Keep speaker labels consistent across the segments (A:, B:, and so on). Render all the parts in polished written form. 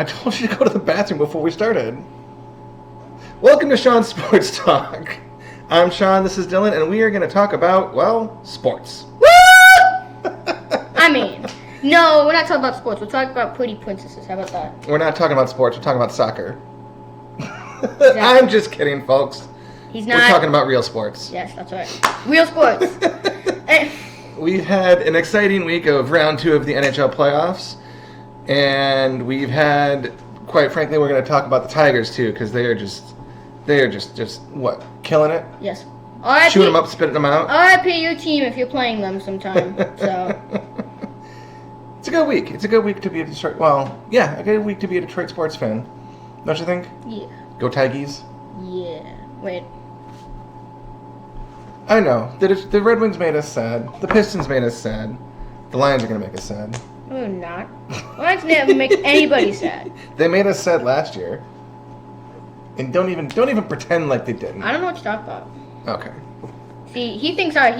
A: I told you to go to the bathroom before we started. Welcome to Sean's Sports Talk. I'm Sean, this is Dylan, and we are going to talk about, well, sports.
B: Woo! I mean, no, we're not talking about sports. We're talking about pretty princesses. How about that?
A: We're not talking about sports. We're talking about soccer.
B: Exactly.
A: I'm just kidding, folks.
B: He's not.
A: We're talking about real sports.
B: Yes, that's right. Real sports.
A: We've had an exciting week of round 2 of the NHL Playoffs. And we've had, quite frankly, we're going to talk about the Tigers, too, because they are just what, killing it?
B: Yes.
A: Shooting them up, spitting them out.
B: RIP your team if you're playing them sometime. So.
A: It's a good week. It's a good week to be a Detroit. Well, yeah, a good week to be a Detroit sports fan. Don't you think?
B: Yeah.
A: Go Tigers.
B: Yeah. Wait.
A: I know. The Red Wings made us sad. The Pistons made us sad. The Lions are going to make us sad.
B: No, they're not. Lions never make anybody sad.
A: They made us sad last year. And don't even pretend like they didn't.
B: I don't know what you're talking about.
A: Okay.
B: See, he thinks I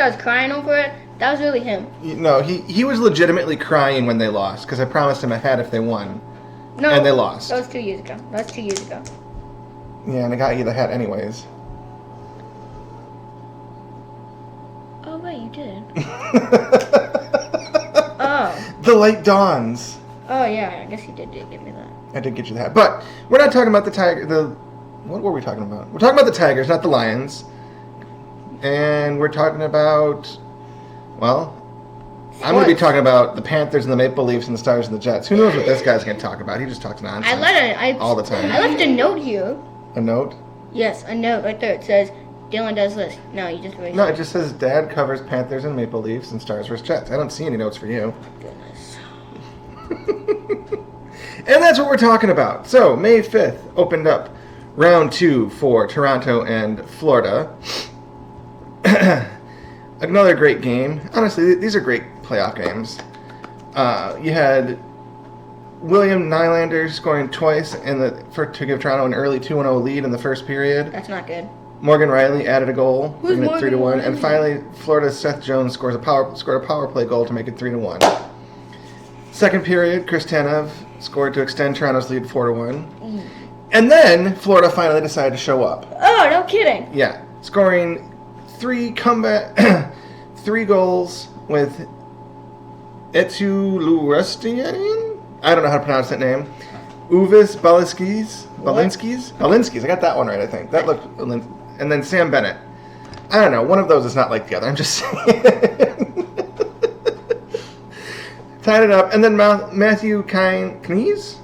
B: was crying over it. That was really him.
A: No, he was legitimately crying when they lost because I promised him a hat if they won.
B: No.
A: And they lost.
B: That was 2 years ago.
A: Yeah, and I got you the hat anyways.
B: Oh, wait, you did. Oh.
A: The light dawns.
B: Oh, yeah, I guess you did give me that.
A: I did get you the hat. But we're not talking about the Tiger. What were we talking about? We're talking about the Tigers, not the Lions. And we're talking about, well, sports. I'm going to be talking about the Panthers and the Maple Leafs and the Stars and the Jets. Who knows what this guy's going to talk about? He just talks nonsense all the time.
B: I left a note here.
A: A note?
B: Yes, a note right there. It says, Dylan does this. No, you just erased
A: No, it just says Dad covers Panthers and Maple Leafs and Stars vs. Jets. I don't see any notes for you.
B: Goodness.
A: And that's what we're talking about. So, May 5th opened up round 2 for Toronto and Florida. Another great game. Honestly, these are great playoff games. You had William Nylander scoring twice to give Toronto an early 2-0 lead in the first period.
B: That's not good.
A: Morgan Riley added a goal, bringing it 3-1, and
B: Riley?
A: finally Florida's Seth Jones scored a power play goal to make it 3-1. Second period, Chris Tanev scored to extend Toronto's lead 4-1. And then Florida finally decided to show up.
B: Oh, no kidding.
A: Yeah, scoring 3 goals with Etu Lurustian? I don't know how to pronounce that name. Uvis Balinskis. I got that one right, I think. That looked, and then Sam Bennett. I don't know. One of those is not like the other. I'm just saying. Tied it up, and then Matthew Kines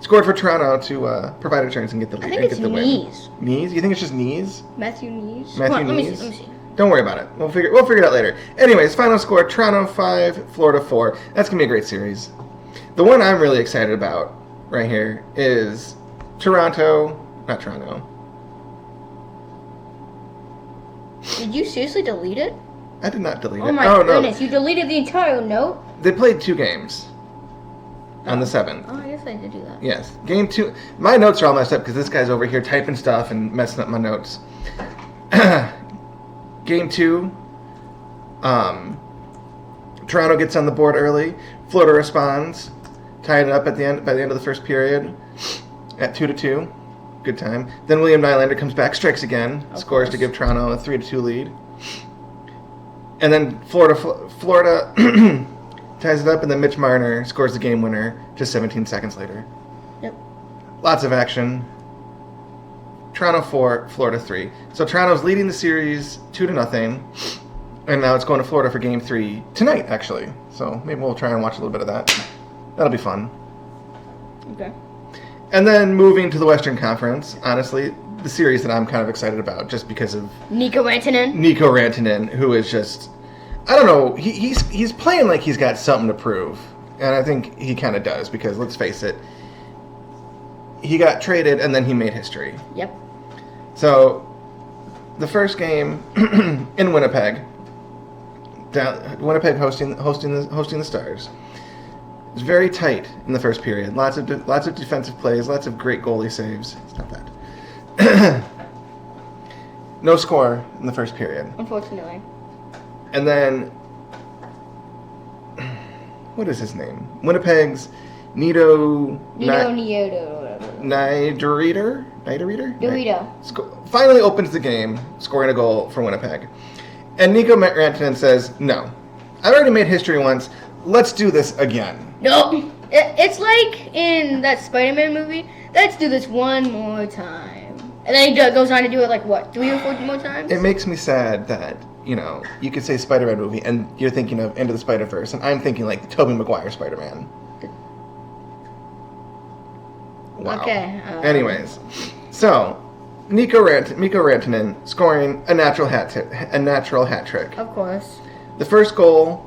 A: scored for Toronto to provide a chance and get the lead.
B: I think it's Knees.
A: Knees? You think it's just Knees?
B: Matthew Knees.
A: Matthew
B: Come on,
A: Knees.
B: Let me see.
A: Don't worry about it. We'll figure it out later. Anyways, final score: Toronto 5, Florida 4. That's gonna be a great series. The one I'm really excited about right here is not Toronto.
B: Did you seriously delete it?
A: I did not delete it.
B: Oh my goodness, you deleted the entire note?
A: They played 2 games on the 7th.
B: Oh, I guess I did do that.
A: Yes. Game 2. My notes are all messed up because this guy's over here typing stuff and messing up my notes. Game 2. Toronto gets on the board early. Florida responds. Tied it up by the end of the first period at 2-2. Good time. Then William Nylander comes back, strikes again, scores to give Toronto a 3-2 lead. And then Florida ties it up, and then Mitch Marner scores the game winner just 17 seconds later.
B: Yep.
A: Lots of action. Toronto 4, Florida 3. So Toronto's leading the series 2-0, and now it's going to Florida for Game 3 tonight, actually. So maybe we'll try and watch a little bit of that. That'll be fun.
B: Okay.
A: And then moving to the Western Conference, honestly, the series that I'm kind of excited about just because of
B: Mikko Rantanen,
A: who is just, I don't know, he's playing like he's got something to prove. And I think he kind of does because, let's face it, he got traded and then he made history.
B: Yep.
A: So, the first game in Winnipeg, Winnipeg hosting the Stars. It was very tight in the first period. Lots of defensive plays, lots of great goalie saves. Stop that. No score in the first period.
B: Unfortunately.
A: And then what is his name? Winnipeg's Nito
B: Nieto, whatever.
A: Dorito finally opens the game, scoring a goal for Winnipeg. And Mikko Rantanen says, "No, I've already made history once. Let's do this again."
B: No, it's like in that Spider-Man movie. Let's do this one more time. And then he goes on to do it like, what, 3 or 4 more times?
A: It makes me sad that, you could say Spider-Man movie and you're thinking of Into the Spider-Verse, and I'm thinking like the Tobey Maguire Spider-Man. Wow.
B: Okay.
A: Anyways, so Mikko Rantanen scoring a natural hat trick.
B: Of course.
A: The first goal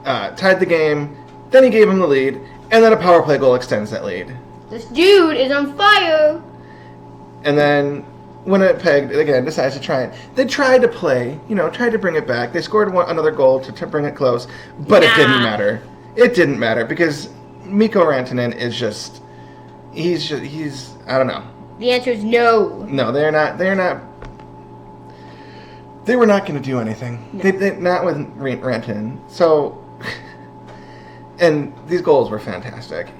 A: tied the game, then he gave him the lead, and then a power play goal extends that lead.
B: This dude is on fire!
A: And then Winnipeg, again, decides to try it. They tried to play, tried to bring it back. They scored another goal to bring it close, but it didn't matter. It didn't matter because Mikko Rantanen is he's I don't know.
B: The answer is no.
A: No, they were not going to do anything.
B: No.
A: They not with Rantanen. So, and these goals were fantastic.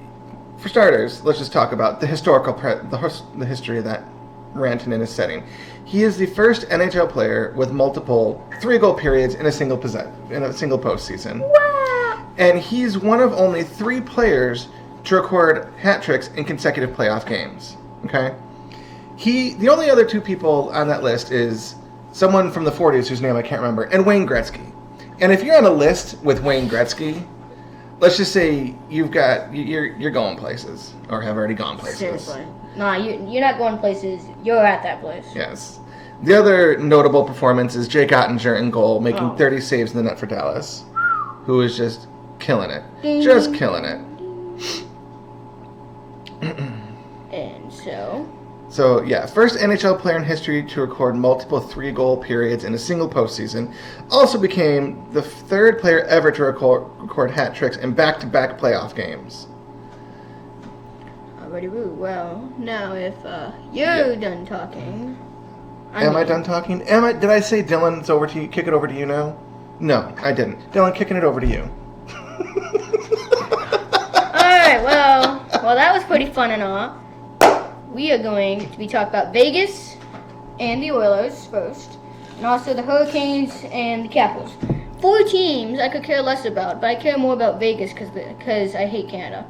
A: For starters, let's just talk about the the history that Rantanen is setting. He is the first NHL player with multiple 3-goal periods in a single postseason.
B: Wow!
A: And he's one of only 3 players to record hat tricks in consecutive playoff games. Okay? The only other 2 people on that list is someone from the 40s whose name I can't remember, and Wayne Gretzky. And if you're on a list with Wayne Gretzky, let's just say you're going places, or have already gone places.
B: Seriously. Nah, you're not going places. You're at that place.
A: Yes. The other notable performance is Jake Ottinger in goal, making 30 saves in the net for Dallas, who is just killing it.
B: Ding.
A: Just killing it.
B: And so...
A: So, yeah, first NHL player in history to record multiple 3-goal periods in a single postseason. Also became the 3rd player ever to record hat tricks in back-to-back playoff games.
B: Already rude. Well, now if you're done talking...
A: Am I done talking? Did I say Dylan's over to you? Kick it over to you now? No, I didn't. Dylan, kicking it over to you.
B: Alright, well, that was pretty fun and all. We are going to be talking about Vegas and the Oilers first, and also the Hurricanes and the Capitals. 4 teams I could care less about, but I care more about Vegas because I hate Canada.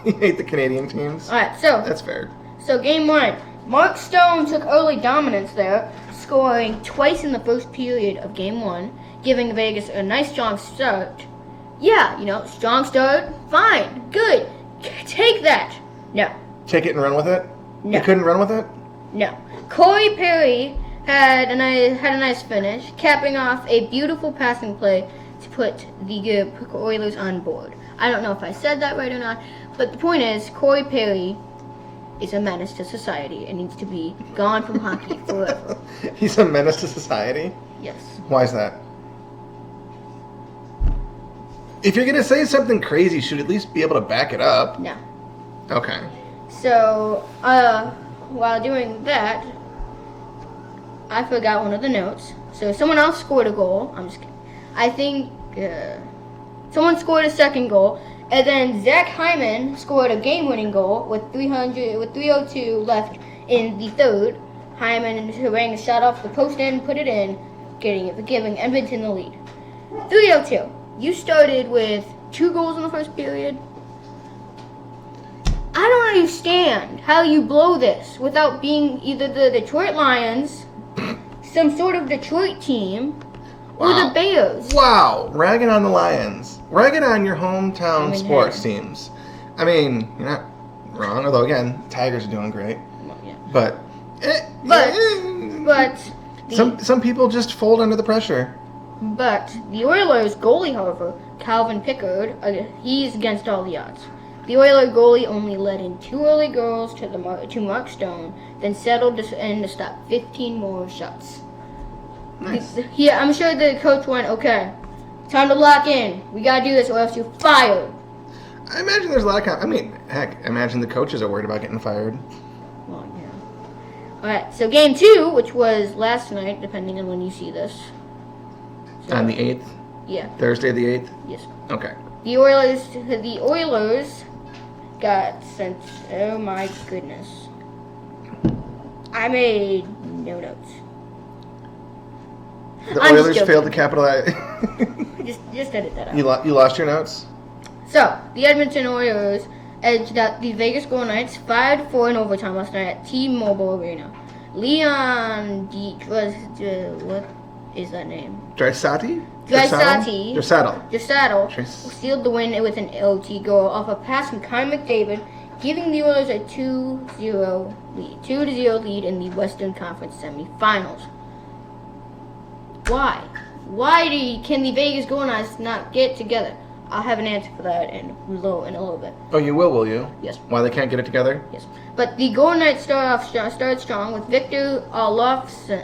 A: You hate the Canadian teams?
B: Alright, so...
A: That's fair.
B: So, game 1. Mark Stone took early dominance there, scoring twice in the first period of game 1, giving Vegas a nice strong start. Yeah, strong start, fine, good. Take that. No.
A: Take it and run with it?
B: No.
A: You couldn't run with it?
B: No. Corey Perry had a nice finish, capping off a beautiful passing play to put the Oilers on board. I don't know if I said that right or not, but the point is, Corey Perry is a menace to society and needs to be gone from hockey forever.
A: He's a menace to society?
B: Yes.
A: Why is that? If you're going to say something crazy, you should at least be able to back it up.
B: No.
A: Okay.
B: So, while doing that, I forgot one of the notes. So, someone else scored a goal. I'm just kidding. I think someone scored a second goal, and then Zach Hyman scored a game-winning goal with 3:02 left in the third. Hyman rang a shot off the post and put it in, giving Edmonton the lead. 3:02. You started with 2 goals in the first period. I don't understand how you blow this without being either the Detroit Lions, some sort of Detroit team, or the Bears.
A: Wow, ragging on the Lions. Ragging on your hometown sports teams. I mean, you're not wrong, although again, Tigers are doing great.
B: Well, yeah.
A: But some people just fold under the pressure.
B: But the Oilers goalie, however, Calvin Pickard, he's against all the odds. The Oilers goalie only let in 2 early goals to Mark Stone, then settled in to stop 15 more shots.
A: Nice.
B: Yeah, I'm sure the coach went, okay, time to lock in. We gotta do this or else you're fired.
A: I imagine there's a lot of imagine the coaches are worried about getting fired.
B: Well, yeah. Alright, so game 2, which was last night, depending on when you see this. So,
A: On the 8th?
B: Yeah.
A: Thursday the 8th?
B: Yes.
A: Okay.
B: The Oilers got sent. Oh my goodness. I made no notes.
A: The
B: I'm just
A: Oilers
B: joking.
A: failed to capitalize.
B: Just edit that out.
A: You lost your notes?
B: So, the Edmonton Oilers edged out the Vegas Golden Knights 5-4 in overtime last night at T-Mobile Arena. Leon what is that name?
A: Draisaitl?
B: Draisaitl sealed the win with an LT goal off a pass from Connor McDavid, giving the Oilers a 2-0 lead in the Western Conference semifinals. Why? Can the Vegas Golden Knights not get together? I'll have an answer for that in a little bit.
A: Oh, you will you?
B: Yes.
A: Why they can't get it together?
B: Yes. But the Golden Knights started strong with Victor Olofsson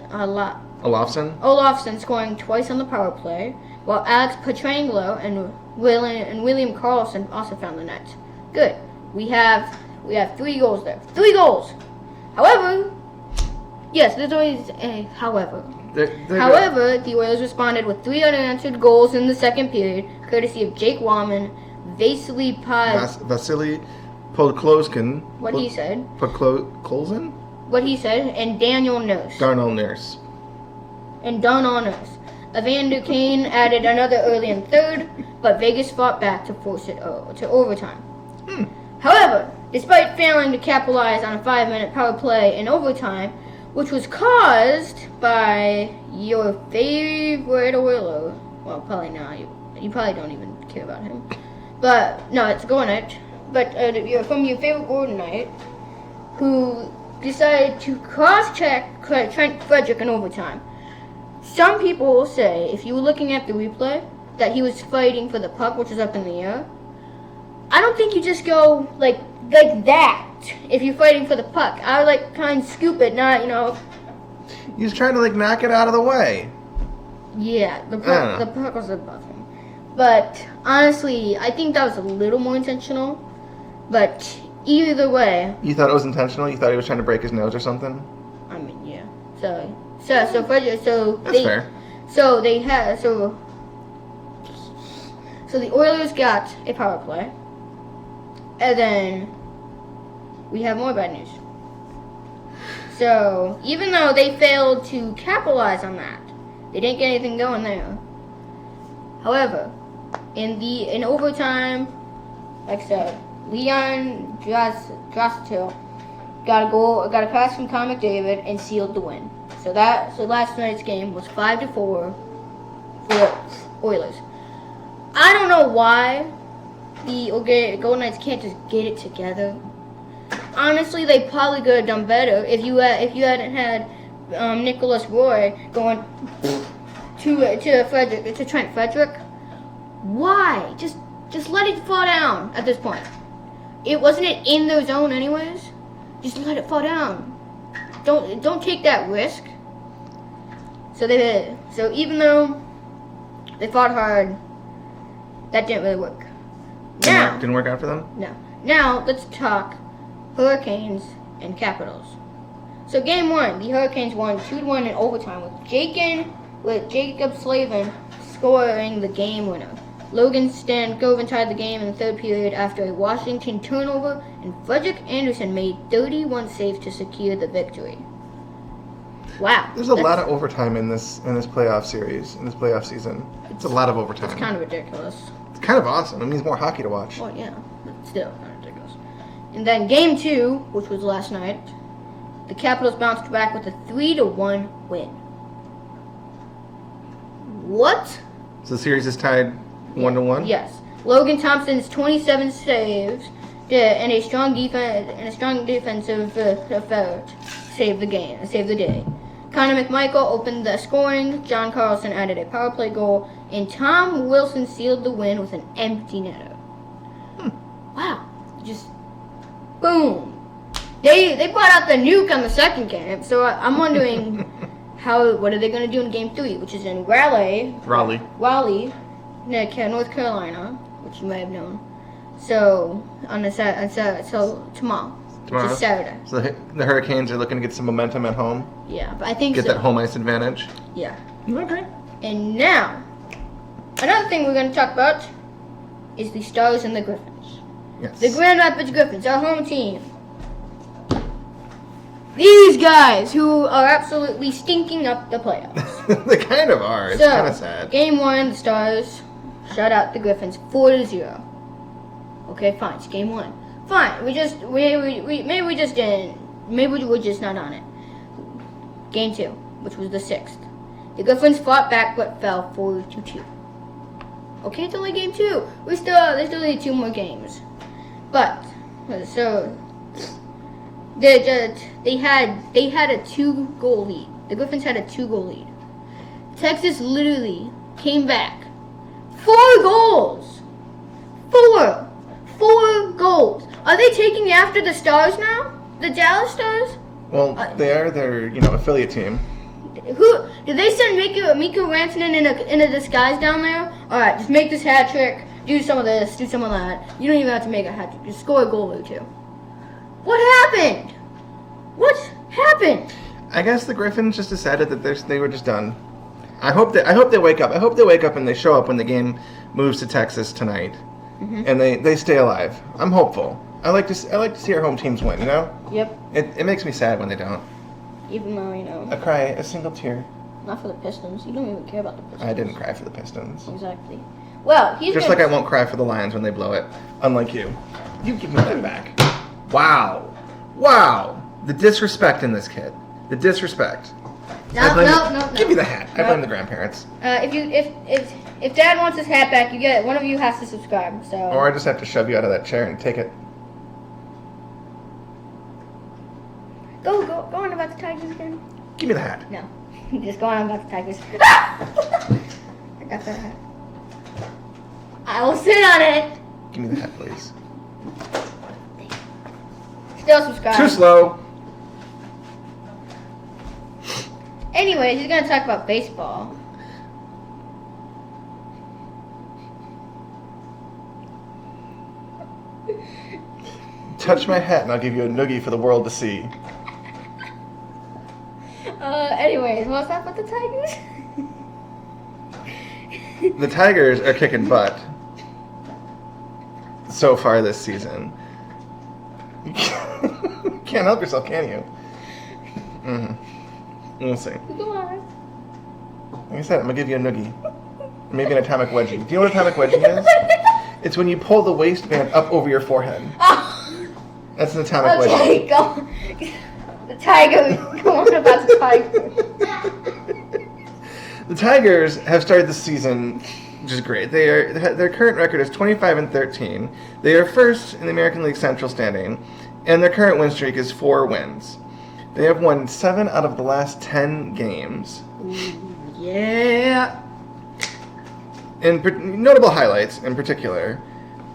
B: scoring twice on the power play, while Alex Pietrangelo and William Karlsson also found the net. Good. We have 3 goals there. 3 goals. However, yes, there's always a however. However, the Oilers responded with 3 unanswered goals in the second period, courtesy of Jake Wallman, Vasily
A: Podkolzin.
B: What he said, and Daniel Nurse.
A: Darnell Nurse.
B: Evander Kane added another early and third, but Vegas fought back to force it to overtime. However, despite failing to capitalize on a 5-minute power play in overtime, which was caused by your favorite Oiler, well, probably not. You probably don't even care about him. But, no, it's Golden Knight. But from your favorite Golden Knight, who decided to cross-check Trent Frederick in overtime. Some people will say, if you were looking at the replay, that he was fighting for the puck, which was up in the air. I don't think you just go like that if you're fighting for the puck. I would try and scoop it, not,
A: He was trying to knock it out of the way.
B: Yeah, the puck was above him. But honestly, I think that was a little more intentional. But either way.
A: You thought it was intentional? You thought he was trying to break his nose or something?
B: I mean, yeah. So Frederick.
A: That's fair.
B: So the Oilers got a power play, and then we have more bad news. So even though they failed to capitalize on that, they didn't get anything going there. However, in overtime, like I said, Leon Draisaitl got a pass from Connor McDavid and sealed the win. So last night's game was 5-4 for Oilers. I don't know why the Golden Knights can't just get it together. Honestly, they probably could have done better if you hadn't had Nicholas Roy going to Trent Frederick. Why? Just let it fall down at this point. Wasn't it in their zone anyways? Just let it fall down. Don't take that risk. So even though they fought hard, that didn't really work.
A: Didn't work out for them?
B: No. Now let's talk Hurricanes and Capitals. So game 1, the Hurricanes won 2-1 in overtime with Jacob Slavin scoring the game winner. Logan Stankoven tied the game in the third period after a Washington turnover, and Frederik Andersen made 31 saves to secure the victory. Wow.
A: There's a lot of overtime in this playoff series, in this playoff season. It's a lot of overtime.
B: It's kind of ridiculous.
A: It's kind of awesome. It means more hockey to watch.
B: Well, yeah, but still kind of ridiculous. And then game 2, which was last night, the Capitals bounced back with a 3-1 win. What?
A: So the series is tied 1-1?
B: Yes. Logan Thompson's 27 saves and a strong defensive effort saved the day. Connor McMichael opened the scoring, John Carlson added a power play goal, and Tom Wilson sealed the win with an empty netter. Wow. Just boom. They brought out the nuke on the second game, so I'm wondering what are they going to do in game 3, which is in Raleigh, North Carolina, which you may have known. So tomorrow. Which is Saturday.
A: So the Hurricanes are looking to get some momentum at home.
B: Yeah, but I think
A: get that home ice advantage.
B: Yeah.
A: Okay.
B: And now Another thing we're going to talk about is the Stars and the Griffins.
A: Yes.
B: The Grand Rapids Griffins, our home team. These guys who are absolutely stinking up the playoffs.
A: They kind of are. It's kind of sad.
B: Game 1, the Stars shut out the Griffins 4-0. Okay, fine. It's game 1. Fine. Maybe we just didn't. Maybe we were just not on it. Game 2, which was the 6th. The Griffins fought back but fell 4-2. Okay, it's only game 2. They still need 2 more games. But so they had a 2-goal lead. The Griffins had a 2-goal lead. Texas literally came back. 4 goals. 4 goals. Are they taking after the Stars now? The Dallas Stars?
A: Well, they are their affiliate team.
B: Who did they send Mikko Rantanen in a disguise down there? All right, just make this hat trick. Do some of this. Do some of that. You don't even have to make a hat trick. Just score a goal or 2. What happened? What happened?
A: I guess the Griffins just decided that they were just done. I hope they wake up. I hope they wake up and they show up when the game moves to Texas tonight, and they stay alive. I'm hopeful. I like to see our home teams win.
B: Yep.
A: It makes me sad when they don't.
B: Even though
A: I cry a single tear.
B: not for the Pistons. You don't even care about the Pistons.
A: I didn't cry for the Pistons.
B: Exactly. Well, he's
A: just like I won't cry for the Lions when they blow it. Unlike you. You give me that back. Wow. The disrespect in this kid. The disrespect.
B: No.
A: Give me the hat. I blame the grandparents.
B: If Dad wants his hat back, you get it. One of you has to subscribe. So.
A: Or I just have to shove you out of that chair and take it.
B: Go on about the Tigers again.
A: Give me the hat.
B: No, just go on about the Tigers. I got that hat. I will sit on it.
A: Give me the hat, please.
B: Still subscribe.
A: Too slow.
B: Anyways, he's gonna talk about baseball.
A: Touch my hat and I'll give you a noogie for the world to see.
B: Anyways, what's up with the Tigers?
A: The Tigers are kicking butt so far this season. Can't help yourself, can you? We'll see.
B: Go on.
A: Like I said, I'm going to give you a noogie. Maybe an atomic wedgie. Do you know what atomic wedgie is? It's when you pull the waistband up over your forehead.
B: Oh.
A: That's an atomic wedgie.
B: Okay, go. The Tigers. Go on about the Tigers.
A: The Tigers have started the season just great. Their current record is 25-13. They are first in the American League Central standing, and their current win streak is 4 wins. They have won 7 out of the last 10 games.
B: Yeah.
A: Notable highlights, in particular,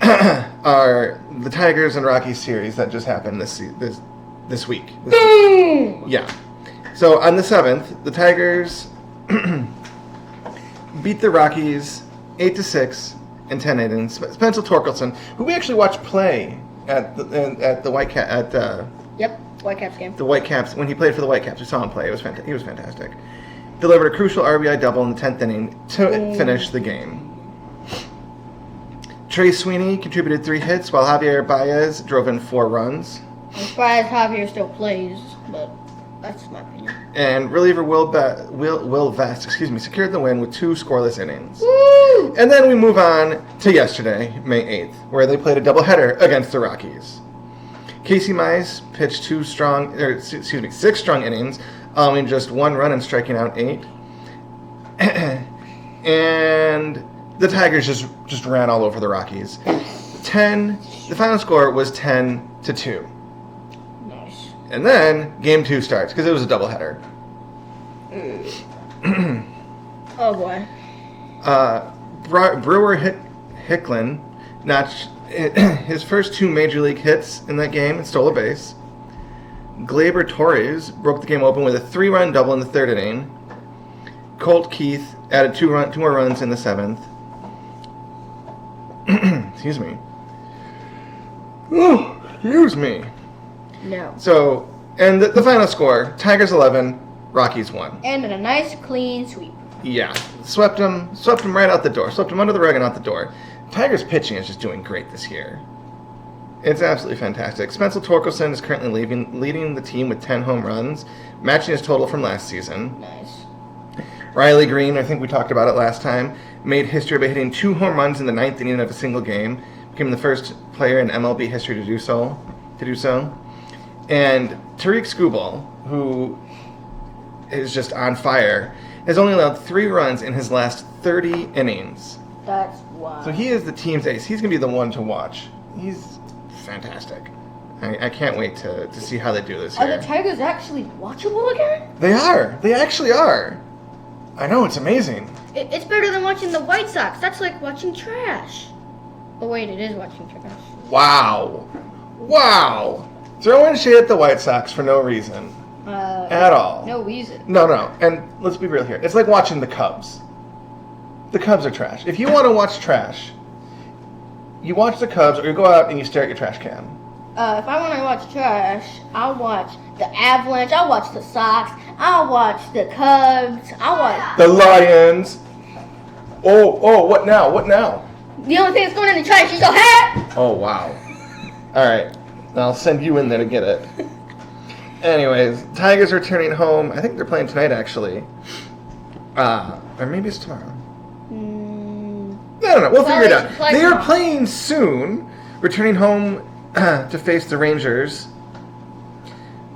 A: are the Tigers and Rockies series that just happened this week.
B: Boom!
A: Yeah. So on the 7th, the Tigers beat the Rockies 8-6 in 10 innings. Spencer Torkelson, who we actually watched play at the Whitecaps
B: game.
A: The Whitecaps, when he played for the Whitecaps, we saw him play. He was fantastic. Delivered a crucial RBI double in the 10th inning to finish the game. Trey Sweeney contributed 3 hits, while Javier Baez drove in 4 runs.
B: I'm surprised Javier still plays, but that's my opinion.
A: And reliever Will Vest, secured the win with 2 scoreless innings.
B: Woo!
A: And then we move on to yesterday, May 8th, where they played a doubleheader against the Rockies. Casey Mize pitched 6 strong innings, allowing just 1 run and striking out 8. And the Tigers just ran all over the Rockies. The final score was 10-2.
B: Nice.
A: And then game 2 starts because it was a doubleheader.
B: Oh boy.
A: Brewer Hicklin notched his first 2 major league hits in that game and stole a base. Gleyber Torres broke the game open with a 3-run double in the 3rd inning. Colt Keith added 2 more runs in the 7th. Excuse me. Oh, excuse me.
B: No.
A: So, and the final score, Tigers 11, Rockies 1.
B: And a nice clean sweep.
A: Yeah, swept him right out the door. Swept him under the rug and out the door. Tigers pitching is just doing great this year. It's absolutely fantastic. Spencer Torkelson is currently leading the team with 10 home runs, matching his total from last season.
B: Nice.
A: Riley Greene, I think we talked about it last time, made history by hitting 2 home runs in the 9th inning of a single game. Became the first player in MLB history to do so. And Tarik Skubal, who is just on fire, has only allowed 3 runs in his last 30 innings.
B: That's wild.
A: So he is the team's ace. He's going to be the one to watch. He's fantastic. I can't wait to see how they do this
B: Are
A: year.
B: the Tigers actually watchable again?
A: They are. They actually are. I know, it's amazing.
B: It's better than watching the White Sox. That's like watching trash. Oh wait, it is watching trash.
A: Wow. Throwing shade at the White Sox for no reason. At all.
B: No reason.
A: No. And let's be real here. It's like watching the Cubs. The Cubs are trash. If you want to watch trash, you watch the Cubs or you go out and you stare at your trash can.
B: If I want to watch trash, I'll watch the Avalanche, I'll watch the Sox, I'll watch the Cubs, I'll watch...
A: The Lions. Oh, what now?
B: The only thing that's going in the trash is your hat!
A: Oh, wow. All right. I'll send you in there to get it. Anyways, Tigers are returning home. I think they're playing tonight, actually. Or maybe it's tomorrow. I don't know. We'll figure it out. They are playing soon, returning home to face the Rangers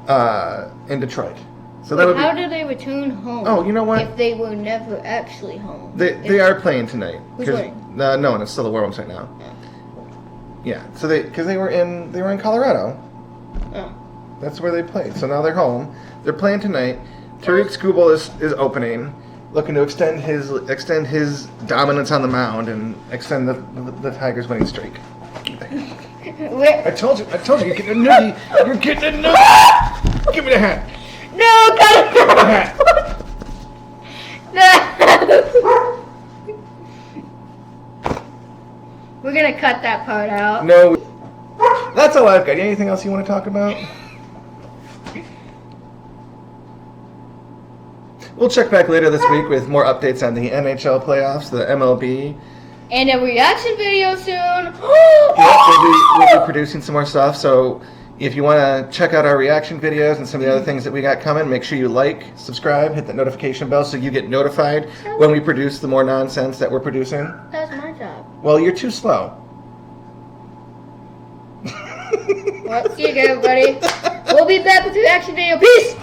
A: in Detroit. So that would be...
B: How do they return home?
A: Oh, you know what?
B: If they were never actually home.
A: They are playing tonight.
B: Who's playing?
A: No one. It's still the World right now. Yeah. So because they were in Colorado.
B: Oh.
A: That's where they played. So now they're home. They're playing tonight. Tarik Skubal is opening, looking to extend his dominance on the mound and extend the Tigers' winning streak. I told you, you're getting a nutty. You're getting a nutty. Give me the hat.
B: No, got it. No. We're gonna cut that part out.
A: No. That's all I've got. Anything else you want to talk about? We'll check back later this week with more updates on the NHL Playoffs, the MLB.
B: And a reaction video soon.
A: We'll be producing some more stuff, so if you want to check out our reaction videos and some of the other things that we got coming, make sure you like, subscribe, hit that notification bell so you get notified when we produce the more nonsense that we're producing.
B: That's my job.
A: Well, you're too slow.
B: Well, see you again, everybody. We'll be back with the reaction video. Peace!